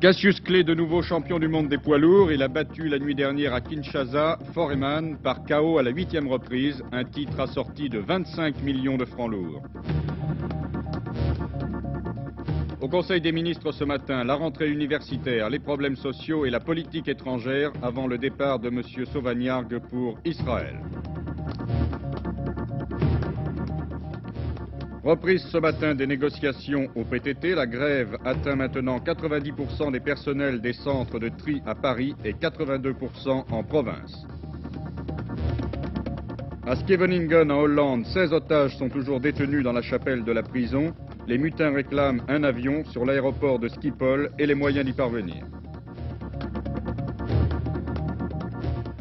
Cassius Clay, de nouveau champion du monde des poids lourds, il a battu la nuit dernière à Kinshasa Foreman par KO à la 8e reprise, un titre assorti de 25 millions de francs lourds. Au Conseil des ministres ce matin, la rentrée universitaire, les problèmes sociaux et la politique étrangère avant le départ de M. Sauvagnargues pour Israël. Reprise ce matin des négociations au PTT, la grève atteint maintenant 90% des personnels des centres de tri à Paris et 82% en province. À Scheveningen en Hollande, 16 otages sont toujours détenus dans la chapelle de la prison. Les mutins réclament un avion sur l'aéroport de Schiphol et les moyens d'y parvenir.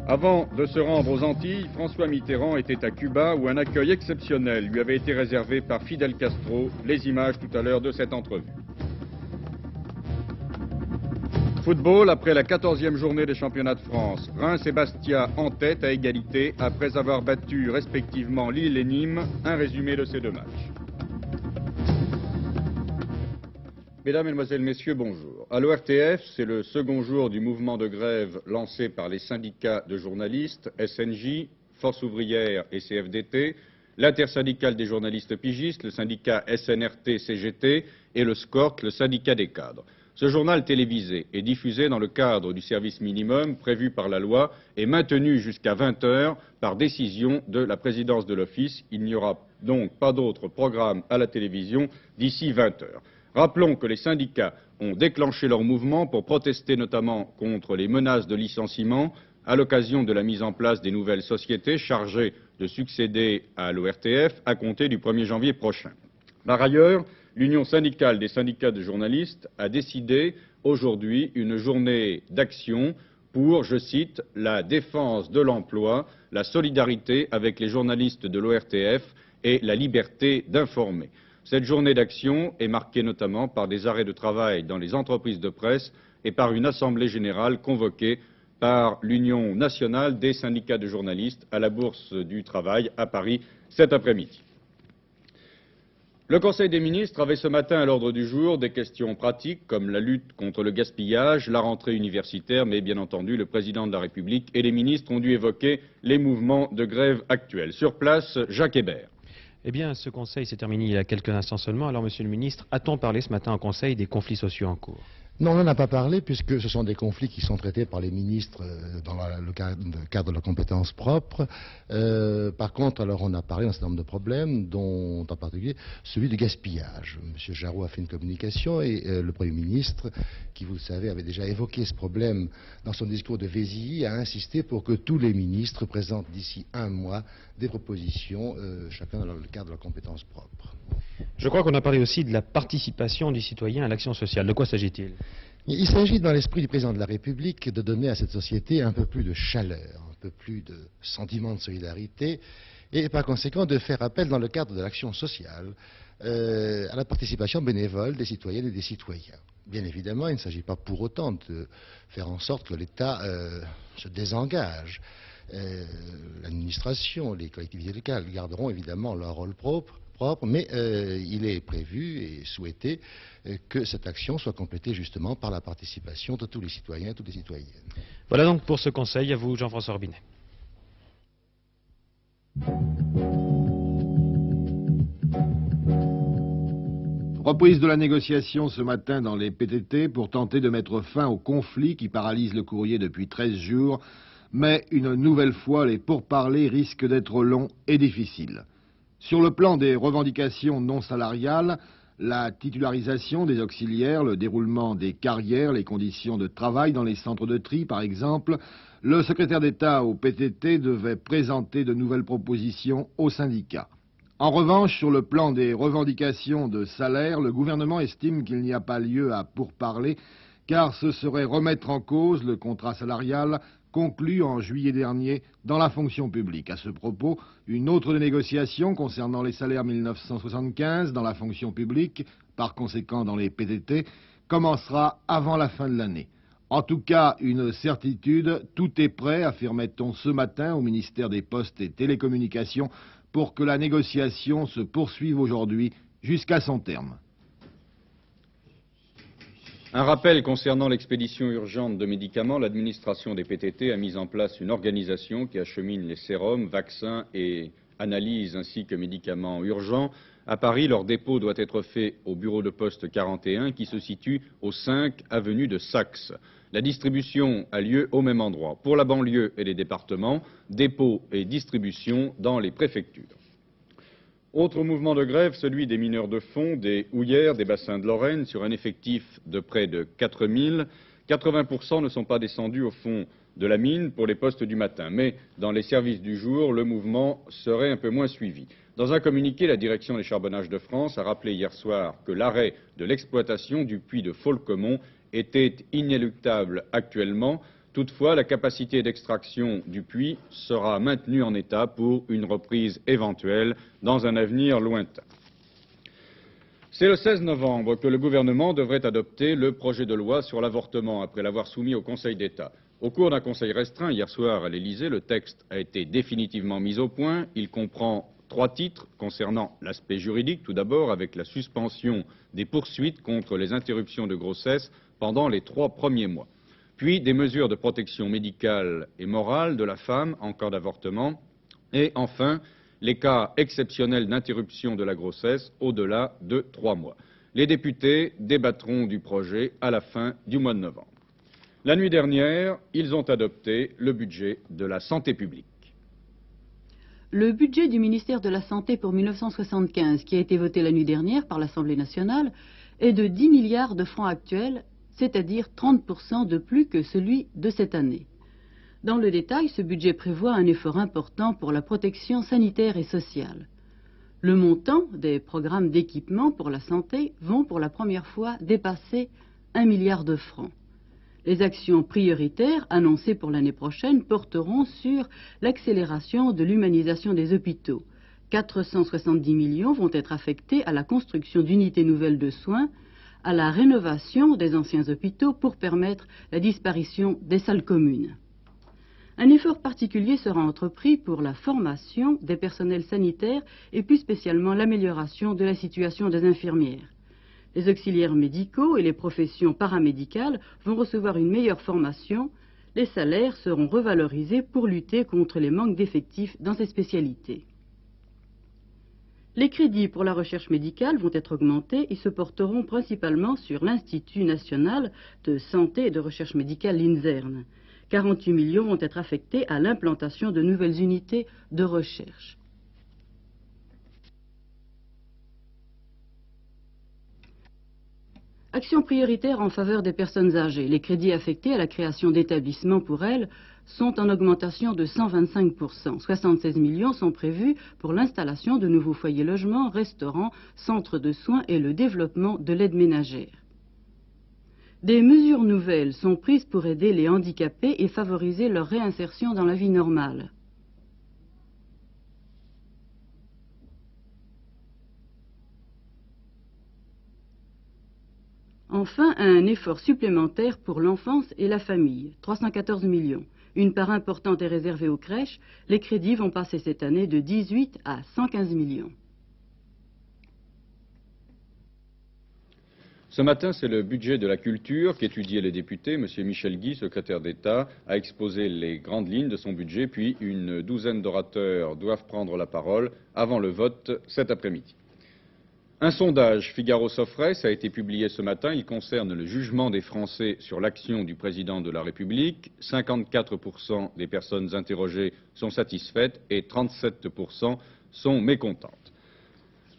Avant de se rendre aux Antilles, François Mitterrand était à Cuba où un accueil exceptionnel lui avait été réservé par Fidel Castro. Les images tout à l'heure de cette entrevue. Football, après la 14e journée des championnats de France, Reims et Bastia en tête à égalité après avoir battu respectivement Lille et Nîmes. Un résumé de ces deux matchs. Mesdames, Mesdemoiselles, Messieurs, bonjour. À l'ORTF, c'est le second jour du mouvement de grève lancé par les syndicats de journalistes, SNJ, Force ouvrière et CFDT, l'intersyndicale des journalistes pigistes, le syndicat SNRT-CGT et le SCORT, le syndicat des cadres. Ce journal télévisé est diffusé dans le cadre du service minimum prévu par la loi et maintenu jusqu'à 20 h par décision de la présidence de l'Office. Il n'y aura donc pas d'autre programme à la télévision d'ici 20 h. Rappelons que les syndicats ont déclenché leur mouvement pour protester notamment contre les menaces de licenciement à l'occasion de la mise en place des nouvelles sociétés chargées de succéder à l'ORTF à compter du 1er janvier prochain. Par ailleurs, l'Union syndicale des syndicats de journalistes a décidé aujourd'hui une journée d'action pour, je cite, la défense de l'emploi, la solidarité avec les journalistes de l'ORTF et la liberté d'informer. Cette journée d'action est marquée notamment par des arrêts de travail dans les entreprises de presse et par une assemblée générale convoquée par l'Union nationale des syndicats de journalistes à la Bourse du Travail à Paris cet après-midi. Le Conseil des ministres avait ce matin à l'ordre du jour des questions pratiques comme la lutte contre le gaspillage, la rentrée universitaire, mais bien entendu le président de la République et les ministres ont dû évoquer les mouvements de grève actuels. Sur place, Jacques Hébert. Eh bien, ce conseil s'est terminé il y a quelques instants seulement. Alors, Monsieur le ministre, a-t-on parlé ce matin au conseil des conflits sociaux en cours? Non, on n'en a pas parlé puisque ce sont des conflits qui sont traités par les ministres dans le cadre de la compétence propre. Par contre, alors on a parlé d'un certain nombre de problèmes, dont en particulier celui du gaspillage. M. Jarraud a fait une communication et le Premier ministre, qui vous le savez avait déjà évoqué ce problème dans son discours de Vézilly, a insisté pour que tous les ministres présentent d'ici un mois des propositions, chacun dans le cadre de la compétence propre. Je crois qu'on a parlé aussi de la participation du citoyen à l'action sociale. De quoi s'agit-il? Il s'agit, dans l'esprit du président de la République, de donner à cette société un peu plus de chaleur, un peu plus de sentiment de solidarité, et par conséquent de faire appel, dans le cadre de l'action sociale, à la participation bénévole des citoyennes et des citoyens. Bien évidemment, il ne s'agit pas pour autant de faire en sorte que l'État se désengage. L'administration, les collectivités locales garderont évidemment leur rôle propre, mais il est prévu et souhaité que cette action soit complétée justement par la participation de tous les citoyens et toutes les citoyennes. Voilà donc pour ce conseil. À vous, Jean-François Robinet. Reprise de la négociation ce matin dans les PTT pour tenter de mettre fin au conflit qui paralyse le courrier depuis 13 jours. Mais une nouvelle fois, les pourparlers risquent d'être longs et difficiles. Sur le plan des revendications non salariales, la titularisation des auxiliaires, le déroulement des carrières, les conditions de travail dans les centres de tri, par exemple, le secrétaire d'État au PTT devait présenter de nouvelles propositions aux syndicats. En revanche, sur le plan des revendications de salaire, le gouvernement estime qu'il n'y a pas lieu à pourparler, car ce serait remettre en cause le contrat salarial conclu en juillet dernier dans la fonction publique. À ce propos, une autre négociation concernant les salaires 1975 dans la fonction publique, par conséquent dans les PTT, commencera avant la fin de l'année. En tout cas, une certitude, tout est prêt, affirmait-on ce matin au ministère des Postes et Télécommunications, pour que la négociation se poursuive aujourd'hui jusqu'à son terme. Un rappel concernant l'expédition urgente de médicaments, l'administration des PTT a mis en place une organisation qui achemine les sérums, vaccins et analyses ainsi que médicaments urgents. À Paris, leur dépôt doit être fait au bureau de poste 41 qui se situe au 5 avenue de Saxe. La distribution a lieu au même endroit. Pour la banlieue et les départements, dépôt et distribution dans les préfectures. Autre mouvement de grève, celui des mineurs de fond, des houillères, des bassins de Lorraine, sur un effectif de près de 4000. 80% ne sont pas descendus au fond de la mine pour les postes du matin. Mais dans les services du jour, le mouvement serait un peu moins suivi. Dans un communiqué, la direction des charbonnages de France a rappelé hier soir que l'arrêt de l'exploitation du puits de Faulquemont était inéluctable actuellement. Toutefois, la capacité d'extraction du puits sera maintenue en état pour une reprise éventuelle dans un avenir lointain. C'est le 16 novembre que le gouvernement devrait adopter le projet de loi sur l'avortement après l'avoir soumis au Conseil d'État. Au cours d'un conseil restreint hier soir à l'Élysée, le texte a été définitivement mis au point. Il comprend 3 titres concernant l'aspect juridique, tout d'abord avec la suspension des poursuites contre les interruptions de grossesse pendant les 3 premiers mois. Puis des mesures de protection médicale et morale de la femme en cas d'avortement, et enfin les cas exceptionnels d'interruption de la grossesse au-delà de 3 mois. Les députés débattront du projet à la fin du mois de novembre. La nuit dernière, ils ont adopté le budget de la santé publique. Le budget du ministère de la Santé pour 1975, qui a été voté la nuit dernière par l'Assemblée nationale, est de 10 milliards de francs actuels, c'est-à-dire 30% de plus que celui de cette année. Dans le détail, ce budget prévoit un effort important pour la protection sanitaire et sociale. Le montant des programmes d'équipement pour la santé vont pour la première fois dépasser 1 milliard de francs. Les actions prioritaires annoncées pour l'année prochaine porteront sur l'accélération de l'humanisation des hôpitaux. 470 millions vont être affectés à la construction d'unités nouvelles de soins, à la rénovation des anciens hôpitaux pour permettre la disparition des salles communes. Un effort particulier sera entrepris pour la formation des personnels sanitaires et plus spécialement l'amélioration de la situation des infirmières. Les auxiliaires médicaux et les professions paramédicales vont recevoir une meilleure formation. Les salaires seront revalorisés pour lutter contre les manques d'effectifs dans ces spécialités. Les crédits pour la recherche médicale vont être augmentés et se porteront principalement sur l'Institut national de santé et de recherche médicale, l'INSERM. 48 millions vont être affectés à l'implantation de nouvelles unités de recherche. Action prioritaire en faveur des personnes âgées. Les crédits affectés à la création d'établissements pour elles sont en augmentation de 125%. 76 millions sont prévus pour l'installation de nouveaux foyers logements, restaurants, centres de soins et le développement de l'aide ménagère. Des mesures nouvelles sont prises pour aider les handicapés et favoriser leur réinsertion dans la vie normale. Enfin, un effort supplémentaire pour l'enfance et la famille, 314 millions. Une part importante est réservée aux crèches. Les crédits vont passer cette année de 18 à 115 millions. Ce matin, c'est le budget de la culture qu'étudiaient les députés. M. Michel Guy, secrétaire d'État, a exposé les grandes lignes de son budget, puis une douzaine d'orateurs doivent prendre la parole avant le vote cet après-midi. Un sondage Figaro-Sofres a été publié ce matin. Il concerne le jugement des Français sur l'action du président de la République. 54% des personnes interrogées sont satisfaites et 37% sont mécontentes.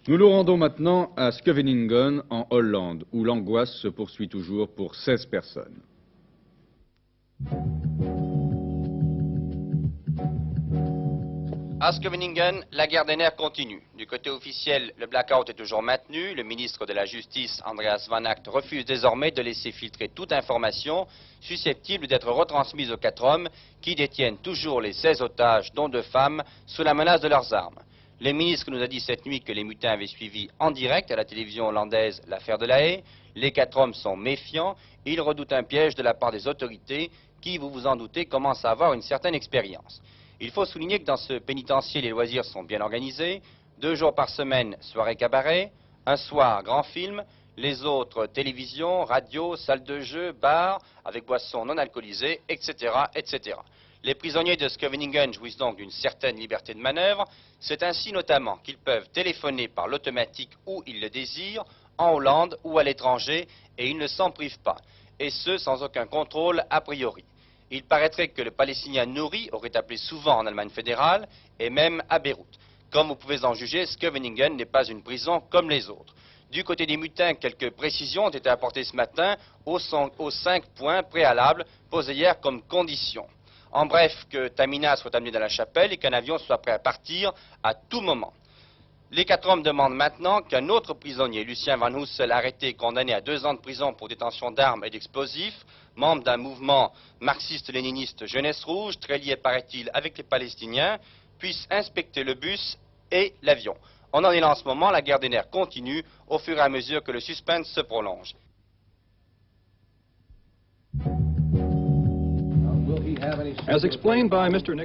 Nous nous rendons maintenant à Scheveningen en Hollande, où l'angoisse se poursuit toujours pour 16 personnes. À Scheveningen, la guerre des nerfs continue. Du côté officiel, le blackout est toujours maintenu. Le ministre de la Justice, Andreas Van Agt, refuse désormais de laisser filtrer toute information susceptible d'être retransmise aux 4 hommes qui détiennent toujours les 16 otages, dont 2 femmes, sous la menace de leurs armes. Le ministre nous a dit cette nuit que les mutins avaient suivi en direct à la télévision hollandaise l'affaire de La Haye. Les 4 hommes sont méfiants. Ils redoutent un piège de la part des autorités qui, vous vous en doutez, commencent à avoir une certaine expérience. Il faut souligner que dans ce pénitencier, les loisirs sont bien organisés. 2 jours par semaine, soirée cabaret. Un soir, grand film. Les autres, télévision, radio, salle de jeu, bar, avec boissons non alcoolisées, etc., etc. Les prisonniers de Scheveningen jouissent donc d'une certaine liberté de manœuvre. C'est ainsi notamment qu'ils peuvent téléphoner par l'automatique où ils le désirent, en Hollande ou à l'étranger, et ils ne s'en privent pas. Et ce, sans aucun contrôle a priori. Il paraîtrait que le Palestinien Nouri aurait appelé souvent en Allemagne fédérale, et même à Beyrouth. Comme vous pouvez en juger, Scheveningen n'est pas une prison comme les autres. Du côté des mutins, quelques précisions ont été apportées ce matin aux 5 points préalables posés hier comme conditions. En bref, que Tamina soit amené dans la chapelle et qu'un avion soit prêt à partir à tout moment. Les 4 hommes demandent maintenant qu'un autre prisonnier, Lucien Van Hussel, arrêté et condamné à 2 ans de prison pour détention d'armes et d'explosifs, membre d'un mouvement marxiste-léniniste Jeunesse Rouge, très lié, paraît-il, avec les Palestiniens, puisse inspecter le bus et l'avion. On en est là en ce moment, la guerre des nerfs continue au fur et à mesure que le suspense se prolonge.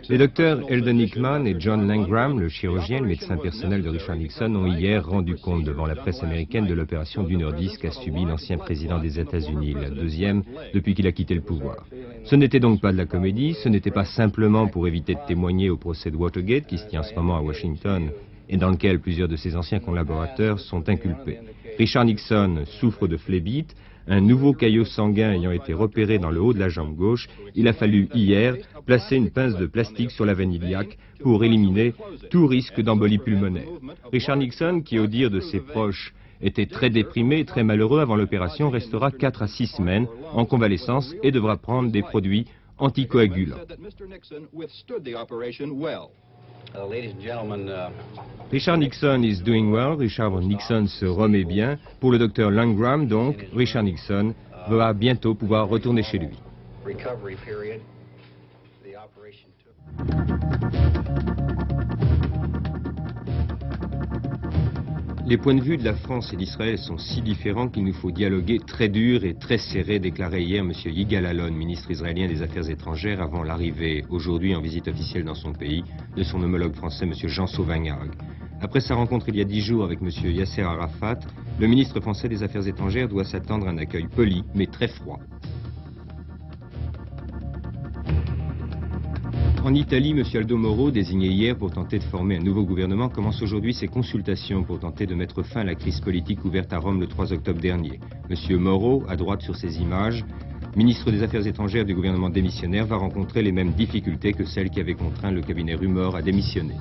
Les docteurs Eldon Hickman et John Langram, le chirurgien et le médecin personnel de Richard Nixon, ont hier rendu compte devant la presse américaine de l'opération d'1h10 qu'a subie l'ancien président des États-Unis, la 2e depuis qu'il a quitté le pouvoir. Ce n'était donc pas de la comédie, ce n'était pas simplement pour éviter de témoigner au procès de Watergate qui se tient en ce moment à Washington et dans lequel plusieurs de ses anciens collaborateurs sont inculpés. Richard Nixon souffre de phlébite. Un nouveau caillot sanguin ayant été repéré dans le haut de la jambe gauche, il a fallu hier placer une pince de plastique sur la veine iliaque pour éliminer tout risque d'embolie pulmonaire. Richard Nixon, qui au dire de ses proches était très déprimé et très malheureux avant l'opération, restera 4 à 6 semaines en convalescence et devra prendre des produits anticoagulants. Richard Nixon is doing well. Richard Nixon se remet bien. Pour le docteur Langram, donc, Richard Nixon va bientôt pouvoir retourner chez lui. Les points de vue de la France et d'Israël sont si différents qu'il nous faut dialoguer très dur et très serré, déclarait hier M. Yigal Allon, ministre israélien des Affaires étrangères, avant l'arrivée aujourd'hui en visite officielle dans son pays de son homologue français M. Jean Sauvagnargues. Après sa rencontre il y a 10 jours avec M. Yasser Arafat, le ministre français des Affaires étrangères doit s'attendre à un accueil poli mais très froid. En Italie, M. Aldo Moro, désigné hier pour tenter de former un nouveau gouvernement, commence aujourd'hui ses consultations pour tenter de mettre fin à la crise politique ouverte à Rome le 3 octobre dernier. M. Moro, à droite sur ces images, ministre des Affaires étrangères du gouvernement démissionnaire, va rencontrer les mêmes difficultés que celles qui avaient contraint le cabinet Rumor à démissionner.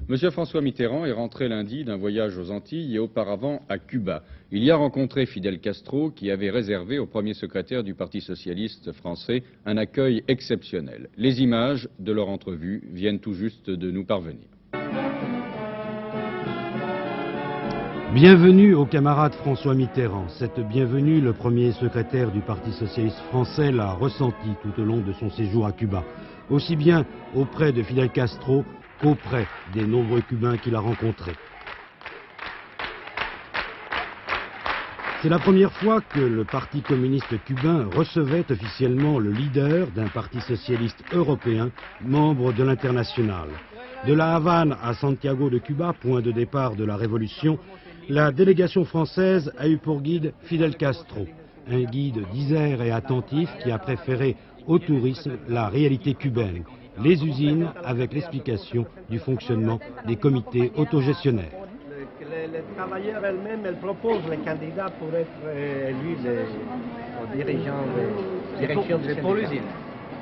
Monsieur François Mitterrand est rentré lundi d'un voyage aux Antilles et auparavant à Cuba. Il y a rencontré Fidel Castro qui avait réservé au premier secrétaire du Parti socialiste français un accueil exceptionnel. Les images de leur entrevue viennent tout juste de nous parvenir. Bienvenue au camarade François Mitterrand. Cette bienvenue, le premier secrétaire du Parti socialiste français l'a ressenti tout au long de son séjour à Cuba, aussi bien auprès de Fidel Castro qu'auprès des nombreux Cubains qu'il a rencontrés. C'est la première fois que le Parti communiste cubain recevait officiellement le leader d'un parti socialiste européen, membre de l'Internationale. De la Havane à Santiago de Cuba, point de départ de la Révolution, la délégation française a eu pour guide Fidel Castro, un guide disert et attentif qui a préféré au tourisme la réalité cubaine, les usines avec l'explication du fonctionnement des comités autogestionnaires. Les travailleurs elles-mêmes, elles proposent les candidats pour être élus les dirigeants de direction de l'usine.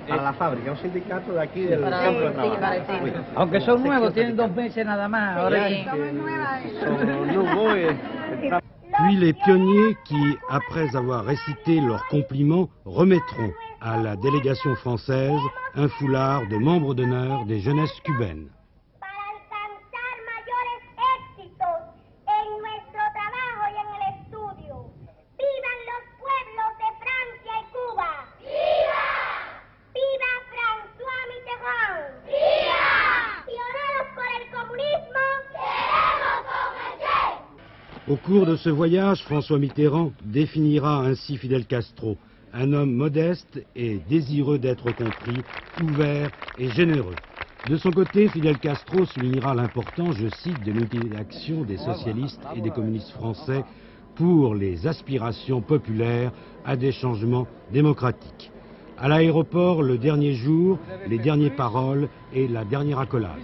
Para la fábrica, un sindicato de aquí del campo de trabajo. Oui. Aunque son nuevos, tienen 2 meses nada más. Ahora Puis les pionniers qui, après avoir récité leurs compliments, remettront à la délégation française un foulard de membre d'honneur des jeunesses cubaines. Pioneros por Au cours de ce voyage, François Mitterrand définira ainsi Fidel Castro, un homme modeste et désireux d'être compris, ouvert et généreux. De son côté, Fidel Castro soulignera l'importance, je cite, de l'unité d'action des socialistes et des communistes français pour les aspirations populaires à des changements démocratiques. À l'aéroport, le dernier jour, les dernières paroles et la dernière accolade.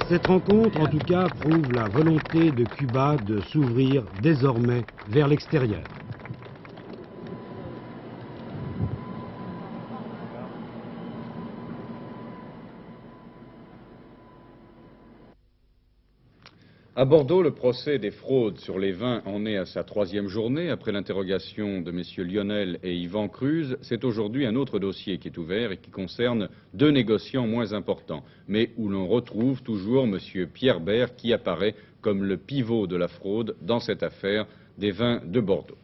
Cette rencontre, en tout cas, prouve la volonté de Cuba de s'ouvrir désormais vers l'extérieur. À Bordeaux, le procès des fraudes sur les vins en est à sa 3e journée. Après l'interrogation de messieurs Lionel et Yvan Cruz, c'est aujourd'hui un autre dossier qui est ouvert et qui concerne 2 négociants moins importants, mais où l'on retrouve toujours monsieur Pierre Bert qui apparaît comme le pivot de la fraude dans cette affaire des vins de Bordeaux.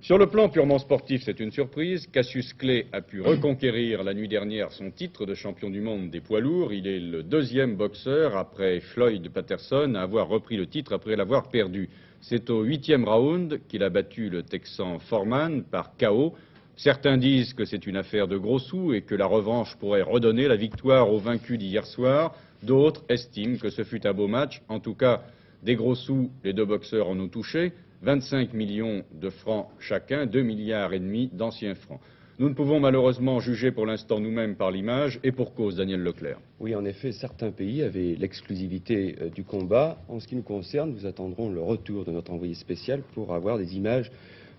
Sur le plan purement sportif, c'est une surprise. Cassius Clay a pu reconquérir la nuit dernière son titre de champion du monde des poids lourds. Il est le 2e boxeur après Floyd Patterson à avoir repris le titre après l'avoir perdu. C'est au 8e round qu'il a battu le Texan Foreman par KO. Certains disent que c'est une affaire de gros sous et que la revanche pourrait redonner la victoire aux vaincus d'hier soir. D'autres estiment que ce fut un beau match. En tout cas, des gros sous, les 2 boxeurs en ont touché. 25 millions de francs chacun, 2,5 milliards d'anciens francs. Nous ne pouvons malheureusement juger pour l'instant nous-mêmes par l'image, et pour cause, Daniel Leclerc. Oui, en effet, certains pays avaient l'exclusivité du combat. En ce qui nous concerne, nous attendrons le retour de notre envoyé spécial pour avoir des images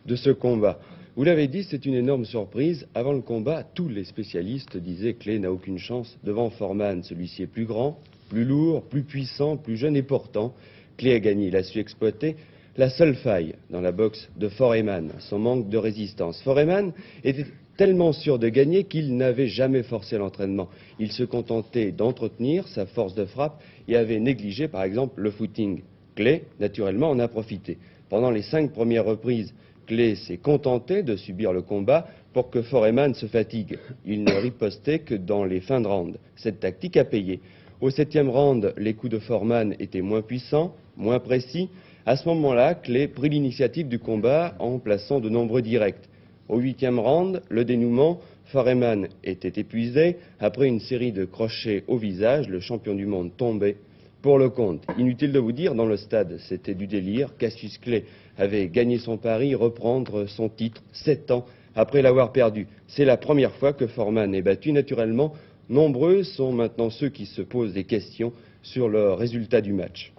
de ce combat. Vous l'avez dit, c'est une énorme surprise. Avant le combat, tous les spécialistes disaient que Clay n'a aucune chance devant Foreman. Celui-ci est plus grand, plus lourd, plus puissant, plus jeune et portant. Clay a gagné, il a su exploiter la seule faille dans la boxe de Foreman, son manque de résistance. Foreman était tellement sûr de gagner qu'il n'avait jamais forcé l'entraînement. Il se contentait d'entretenir sa force de frappe et avait négligé par exemple le footing. Clay, naturellement, en a profité. Pendant les 5 premières reprises, Clay s'est contenté de subir le combat pour que Foreman se fatigue. Il ne ripostait que dans les fins de round. Cette tactique a payé. Au 7e round, les coups de Foreman étaient moins puissants, moins précis. À ce moment-là, Clay prit l'initiative du combat en plaçant de nombreux directs. Au 8e round, le dénouement, Foreman était épuisé. Après une série de crochets au visage, le champion du monde tombait pour le compte. Inutile de vous dire, dans le stade, c'était du délire. Cassius Clay avait gagné son pari, reprendre son titre 7 ans après l'avoir perdu. C'est la première fois que Foreman est battu. Naturellement, nombreux sont maintenant ceux qui se posent des questions sur le résultat du match.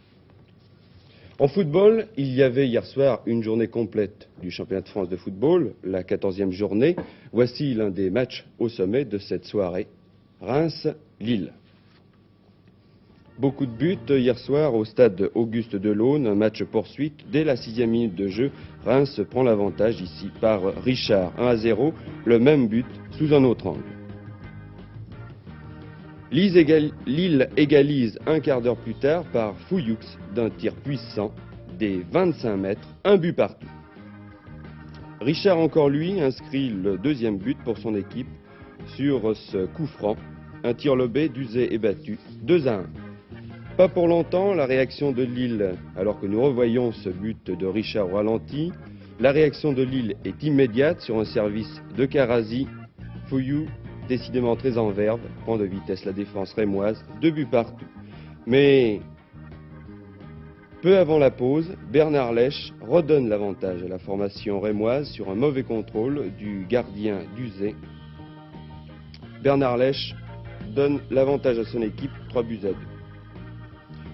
En football, il y avait hier soir une journée complète du championnat de France de football, la 14e journée. Voici l'un des matchs au sommet de cette soirée, Reims-Lille. Beaucoup de buts hier soir au stade Auguste Delaune, un match poursuite. Dès la 6e minute de jeu, Reims prend l'avantage ici par Richard, 1-0, le même but sous un autre angle. Lille égalise un quart d'heure plus tard par Fouilloux d'un tir puissant des 25 mètres, un but partout. Richard encore lui inscrit le 2e but pour son équipe sur ce coup franc, un tir lobé d'Uzé et battu, 2-1. Pas pour longtemps, la réaction de Lille, alors que nous revoyons ce but de Richard au ralenti, la réaction de Lille est immédiate sur un service de Karazi. Fouilloux, décidément très en verve, prend de vitesse la défense rémoise, 2 buts partout. Mais peu avant la pause, Bernard Lèche redonne l'avantage à la formation rémoise sur un mauvais contrôle du gardien d'Uzé. Bernard Lèche donne l'avantage à son équipe, 3-2.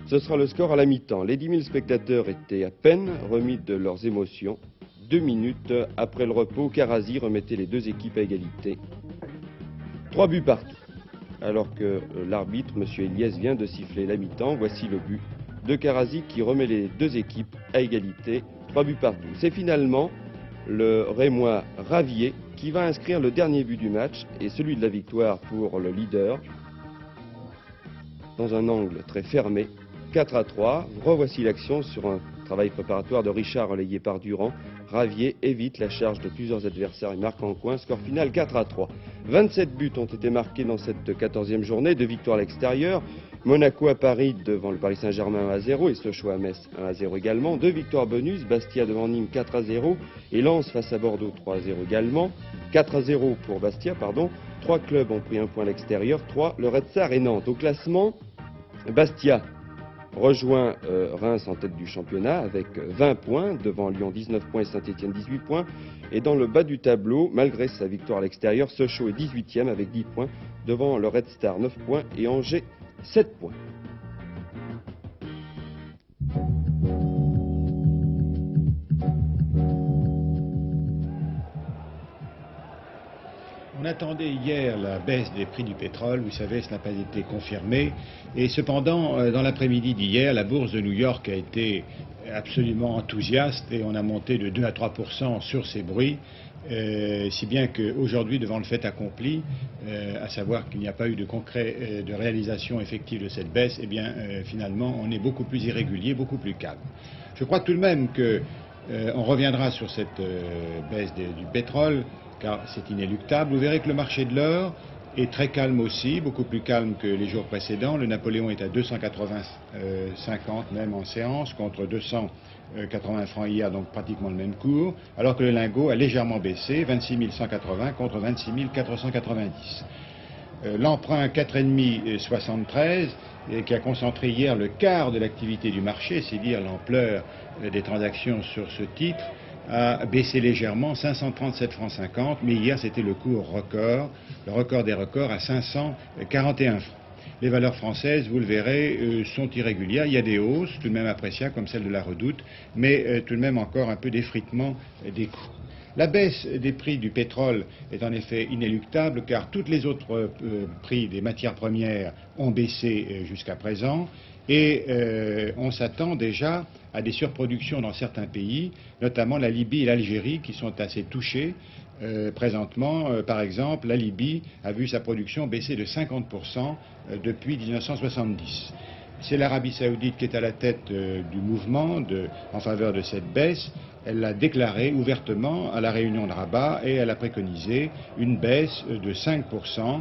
Ce sera le score à la mi-temps. Les 10 000 spectateurs étaient à peine remis de leurs émotions. 2 minutes après le repos, Karazi remettait les 2 équipes à égalité. 3 buts partout. Alors que l'arbitre, M. Eliès, vient de siffler la mi-temps, voici le but de Karazi qui remet les 2 équipes à égalité. 3 buts partout. C'est finalement le Rémois Ravier qui va inscrire le dernier but du match et celui de la victoire pour le leader dans un angle très fermé. 4-3. Revoici l'action sur un travail préparatoire de Richard relayé par Durand. Ravier évite la charge de plusieurs adversaires et marque en coin. Score final 4-3. 27 buts ont été marqués dans cette 14e journée, 2 victoires à l'extérieur. Monaco à Paris devant le Paris Saint-Germain 1-0 et Sochaux à Metz 1-0 également. 2 victoires bonus, Bastia devant Nîmes 4-0 et Lens face à Bordeaux 3-0 également. 4-0 pour Bastia, pardon. 3 clubs ont pris un point à l'extérieur, 3 le Red Star et Nantes. Au classement, Bastia rejoint Reims en tête du championnat avec 20 points, devant Lyon 19 points et Saint-Etienne 18 points. Et dans le bas du tableau, malgré sa victoire à l'extérieur, Sochaux est 18e avec 10 points, devant le Red Star 9 points et Angers 7 points. On attendait hier la baisse des prix du pétrole, vous savez, cela n'a pas été confirmé. Et cependant, dans l'après-midi d'hier, la bourse de New York a été absolument enthousiaste et on a monté de 2 à 3% sur ces bruits. Si bien qu'aujourd'hui, devant le fait accompli, à savoir qu'il n'y a pas eu de réalisation effective de cette baisse, eh bien, finalement, on est beaucoup plus irrégulier, beaucoup plus calme. Je crois tout de même qu'on reviendra sur cette baisse du pétrole, car c'est inéluctable. Vous verrez que le marché de l'or est très calme aussi, beaucoup plus calme que les jours précédents. Le Napoléon est à 280,50 même en séance, contre 280 francs hier, donc pratiquement le même cours, alors que le lingot a légèrement baissé, 26 180 contre 26 490. L'emprunt 4,5 73, qui a concentré hier le quart de l'activité du marché, c'est dire l'ampleur des transactions sur ce titre, a baissé légèrement, 537 francs 50, mais hier c'était le cours record, le record des records à 541 francs. Les valeurs françaises, vous le verrez, sont irrégulières. Il y a des hausses, tout de même appréciables, comme celle de la Redoute, mais tout de même encore un peu d'effritement des cours. La baisse des prix du pétrole est en effet inéluctable, car tous les autres prix des matières premières ont baissé jusqu'à présent, et on s'attend déjà à des surproductions dans certains pays, notamment la Libye et l'Algérie, qui sont assez touchés. Présentement, par exemple, la Libye a vu sa production baisser de 50% depuis 1970. C'est l'Arabie saoudite qui est à la tête du mouvement en faveur de cette baisse. Elle l'a déclaré ouvertement à la réunion de Rabat et elle a préconisé une baisse de 5%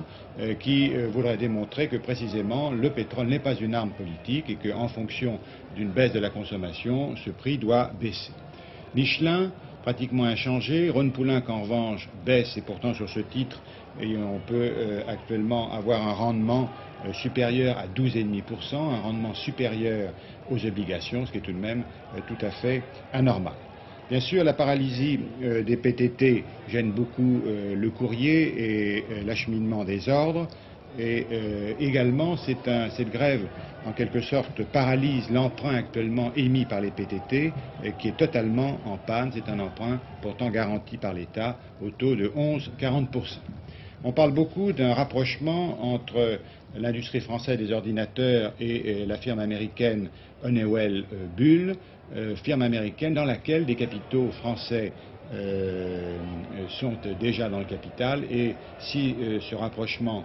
qui voudrait démontrer que précisément le pétrole n'est pas une arme politique et qu'en fonction d'une baisse de la consommation, ce prix doit baisser. Michelin, pratiquement inchangé. Rhône-Poulenc, en revanche, baisse et pourtant sur ce titre, et on peut actuellement avoir un rendement supérieur à 12,5%, un rendement supérieur aux obligations, ce qui est tout de même tout à fait anormal. Bien sûr, la paralysie des PTT gêne beaucoup le courrier et l'acheminement des ordres. Et également, cette grève, en quelque sorte, paralyse l'emprunt actuellement émis par les PTT, qui est totalement en panne. C'est un emprunt pourtant garanti par l'État au taux de 11,40%. On parle beaucoup d'un rapprochement entre l'industrie française des ordinateurs et la firme américaine Honeywell Bull, firme américaine dans laquelle des capitaux français sont déjà dans le capital, et si ce rapprochement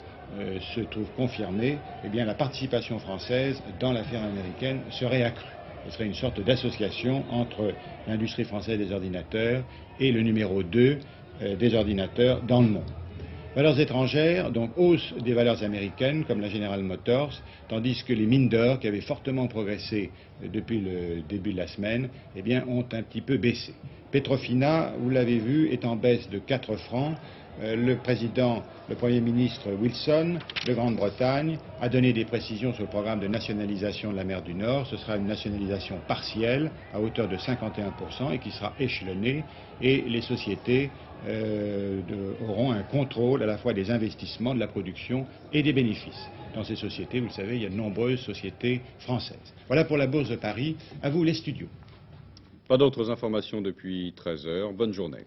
se trouve confirmé, eh bien la participation française dans la firme américaine serait accrue. Ce serait une sorte d'association entre l'industrie française des ordinateurs et le numéro 2 des ordinateurs dans le monde. Valeurs étrangères, donc hausse des valeurs américaines comme la General Motors, tandis que les mines d'or, qui avaient fortement progressé depuis le début de la semaine, eh bien, ont un petit peu baissé. Petrofina, vous l'avez vu, est en baisse de 4 francs. Le Premier ministre Wilson de Grande-Bretagne a donné des précisions sur le programme de nationalisation de la mer du Nord. Ce sera une nationalisation partielle à hauteur de 51% et qui sera échelonnée, et les sociétés auront un contrôle à la fois des investissements, de la production et des bénéfices. Dans ces sociétés, vous le savez, il y a de nombreuses sociétés françaises. Voilà pour la Bourse de Paris. À vous les studios. Pas d'autres informations depuis 13 heures. Bonne journée.